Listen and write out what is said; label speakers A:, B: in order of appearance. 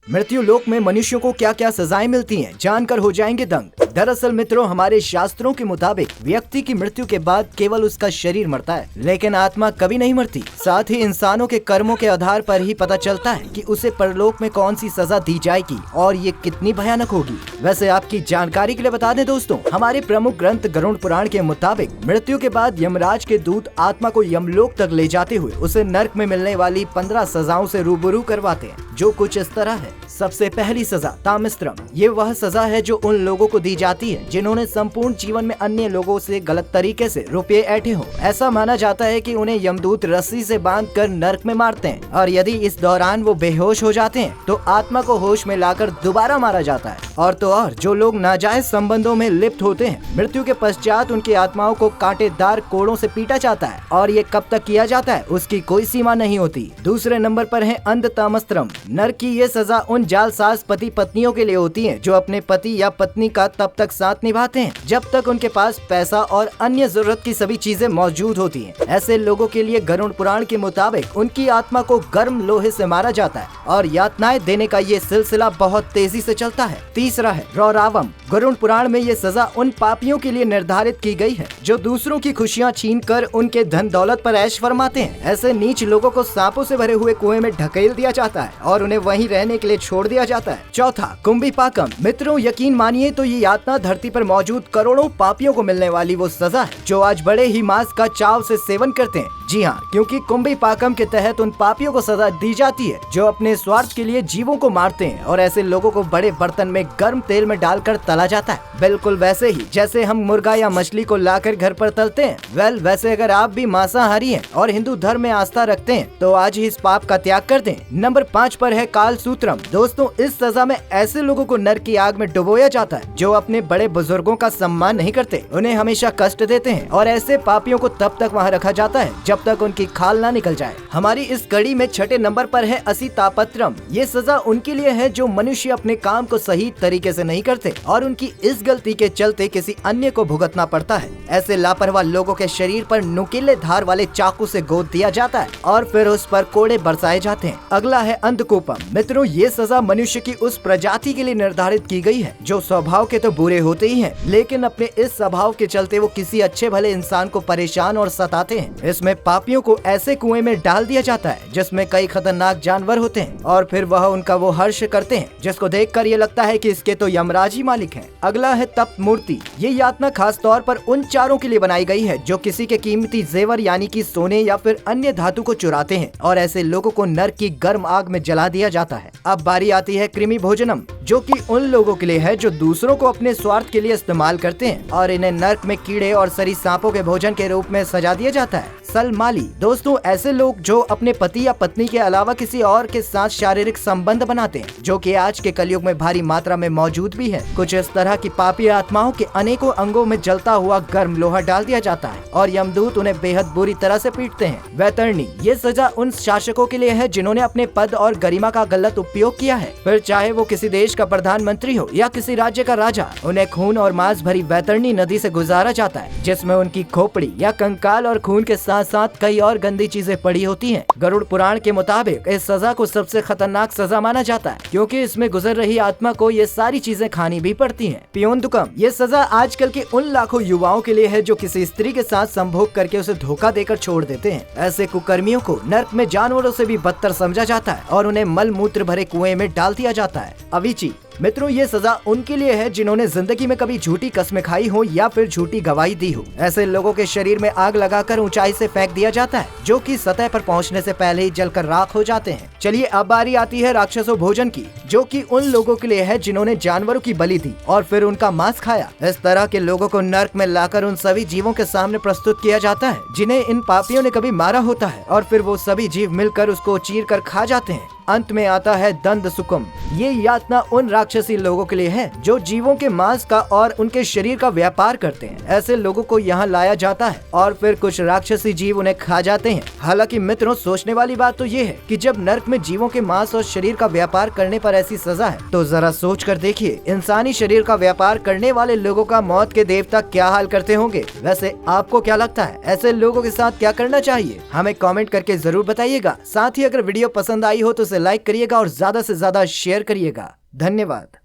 A: मृत्यु लोक में मनुष्यों को क्या क्या सजाएं मिलती हैं, जानकर हो जाएंगे दंग। दरअसल मित्रों, हमारे शास्त्रों के मुताबिक व्यक्ति की मृत्यु के बाद केवल उसका शरीर मरता है, लेकिन आत्मा कभी नहीं मरती। साथ ही इंसानों के कर्मों के आधार पर ही पता चलता है कि उसे परलोक में कौन सी सजा दी जाएगी और ये कितनी भयानक होगी। वैसे आपकी जानकारी के लिए बता दें दोस्तों, हमारे प्रमुख ग्रंथ गरुड़ पुराण के मुताबिक मृत्यु के बाद यमराज के दूत आत्मा को यमलोक तक ले जाते हुए उसे नर्क में मिलने वाली 15 सजाओं से रूबरू करवाते हैं, जो कुछ इस तरह है। सबसे पहली सजा तामिस्त्रम। ये वह सजा है जो उन लोगों को दी जाती है जिन्होंने संपूर्ण जीवन में अन्य लोगों से गलत तरीके से रुपये ऐंठे हो। ऐसा माना जाता है कि उन्हें यमदूत रस्सी से बांधकर नर्क में मारते हैं और यदि इस दौरान वो बेहोश हो जाते हैं तो आत्मा को होश में लाकर दोबारा मारा जाता है। और तो और जो लोग नाजायज संबंधों में लिप्त होते हैं, मृत्यु के पश्चात उनकी आत्माओं को कांटेदार कोड़ों से पीटा जाता है और ये कब तक किया जाता है उसकी कोई सीमा नहीं होती। दूसरे नंबर पर है अंध तामस्त्रम। नर्क की ये सजा उन जालसाज पति पत्नियों के लिए होती है जो अपने पति या पत्नी का तब तक साथ निभाते हैं जब तक उनके पास पैसा और अन्य जरूरत की सभी चीजें मौजूद होती हैं। ऐसे लोगों के लिए गरुड़ पुराण के मुताबिक उनकी आत्मा को गर्म लोहे से मारा जाता है और यातनाएं देने का ये सिलसिला बहुत तेजी से चलता है। तीसरा है रौरावम। गरुड़ पुराण में ये सजा उन पापियों के लिए निर्धारित की गई है जो दूसरों की खुशियाँ छीन कर उनके धन दौलत पर ऐश फरमाते हैं। ऐसे नीच लोगों को सांपों से भरे हुए कुएं में ढकेल दिया जाता है और उन्हें वहीं रहने के लिए छोड़ दिया जाता है। चौथा कुंभीपाकम। मित्रों, यकीन मानिए तो ये यातना धरती पर मौजूद करोड़ों पापियों को मिलने वाली वो सजा है जो आज बड़े ही मांस का चाव से सेवन करते हैं। जी हाँ, क्योंकि कुंभीपाकम के तहत उन पापियों को सजा दी जाती है जो अपने स्वार्थ के लिए जीवों को मारते हैं और ऐसे लोगों को बड़े बर्तन में गर्म तेल में डालकर तला जाता है, बिल्कुल वैसे ही जैसे हम मुर्गा या मछली को लाकर घर पर तलते हैं। वैसे अगर आप भी मांसाहारी हैं और हिंदू धर्म में आस्था रखते हैं तो आज ही इस पाप का त्याग कर दें। नंबर 5 पर है काल सूत्रम। दोस्तों, इस सजा में ऐसे लोगों को नरक की आग में डुबोया जाता है जो अपने बड़े बुजुर्गों का सम्मान नहीं करते, उन्हें हमेशा कष्ट देते हैं और ऐसे पापियों को तब तक वहाँ रखा जाता है जब तक उनकी खाल ना निकल जाए। हमारी इस कड़ी में 6ठे नंबर पर है असितापत्रम। ये सजा उनके लिए है जो मनुष्य अपने काम को सही तरीके से नहीं करते और उनकी इस गलती के चलते किसी अन्य को भुगतना पड़ता है। ऐसे लापरवाह लोगों के शरीर पर नुकीले धार वाले चाकू से गोद दिया जाता है और फिर उस पर कोड़े बरसाए जाते हैं। अगला है अंधकूपम। मित्रों, ये सजा मनुष्य की उस प्रजाति के लिए निर्धारित की गई है जो स्वभाव के तो बुरे होते ही हैं, लेकिन अपने इस स्वभाव के चलते वो किसी अच्छे भले इंसान को परेशान और सताते हैं। इसमें पापियों को ऐसे कुएं में डाल दिया जाता है जिसमें कई खतरनाक जानवर होते हैं और फिर वह उनका वो हर्ष करते हैं जिसको देखकर ये लगता है कि इसके तो यमराज ही मालिक हैं। अगला है तप्त मूर्ति। ये यातना खास तौर पर उन चारों के लिए बनाई गई है जो किसी के कीमती जेवर यानी कि सोने या फिर अन्य धातु को चुराते हैं और ऐसे लोगों को नरक की गर्म आग में जला दिया जाता है। अब बारी आती है कृमि भोजनम, जो कि उन लोगों के लिए है जो दूसरों को अपने स्वार्थ के लिए इस्तेमाल करते हैं और इन्हें नरक में कीड़े और सरी सांपों के भोजन के रूप में सजा दिया जाता है। सलमाली। दोस्तों, ऐसे लोग जो अपने पति या पत्नी के अलावा किसी और के साथ शारीरिक संबंध बनाते हैं, जो कि आज के कलयुग में भारी मात्रा में मौजूद भी है। कुछ इस तरह की पापी आत्माओं के अनेकों अंगों में जलता हुआ गर्म लोहा डाल दिया जाता है और यमदूत उन्हें बेहद बुरी तरह से पीटते हैं। वैतरणी। ये सजा उन शासकों के लिए है जिन्होंने अपने पद और गरिमा का गलत उपयोग किया है, फिर चाहे वो किसी देश का प्रधानमंत्री हो या किसी राज्य का राजा। उन्हें खून और मांस भरी वैतरणी नदी से गुजारा जाता है जिसमें उनकी खोपड़ी या कंकाल और खून के साथ साथ कई और गंदी चीजें पड़ी होती हैं। गरुड़ पुराण के मुताबिक इस सजा को सबसे खतरनाक सजा माना जाता है क्योंकि इसमें गुजर रही आत्मा को ये सारी चीजें खानी भी पड़ती हैं। पियोंदुकम। ये सजा आजकल के उन लाखों युवाओं के लिए है जो किसी स्त्री के साथ संभोग करके उसे धोखा देकर छोड़ देते हैं। ऐसे कुकर्मियों को नरक में जानवरों से भी बदतर समझा जाता है और उन्हें मल मूत्र भरे कुएं में डाल दिया जाता है। अविची। मित्रों, ये सजा उनके लिए है जिन्होंने जिंदगी में कभी झूठी कस्में खाई हो या फिर झूठी गवाही दी हो। ऐसे लोगों के शरीर में आग लगाकर ऊंचाई से फेंक दिया जाता है जो कि सतह पर पहुंचने से पहले ही जलकर राख हो जाते हैं। चलिए अब बारी आती है राक्षसों भोजन की, जो कि उन लोगों के लिए है जिन्होंने जानवरों की बलि दी और फिर उनका मांस खाया। इस तरह के लोगों को नरक में लाकर उन सभी जीवों के सामने प्रस्तुत किया जाता है जिन्हें इन पापियों ने कभी मारा होता है और फिर वो सभी जीव मिलकर उसको चीर कर खा जाते हैं। अंत में आता है दंड सुकुम। ये यातना उन राक्षसी लोगों के लिए है जो जीवों के मांस का और उनके शरीर का व्यापार करते हैं। ऐसे लोगों को यहाँ लाया जाता है और फिर कुछ राक्षसी जीव उन्हें खा जाते हैं। हालांकि मित्रों, सोचने वाली बात तो ये है कि जब नरक में जीवों के मांस और शरीर का व्यापार करने पर ऐसी सजा है तो जरा सोच कर देखिए इंसानी शरीर का व्यापार करने वाले लोगों का मौत के देवता क्या हाल करते होंगे। वैसे आपको क्या लगता है, ऐसे लोगों के साथ क्या करना चाहिए? हमें कमेंट करके जरूर बताइएगा। साथ ही अगर वीडियो पसंद आई हो तो से लाइक करिएगा और ज्यादा से ज्यादा शेयर करिएगा। धन्यवाद।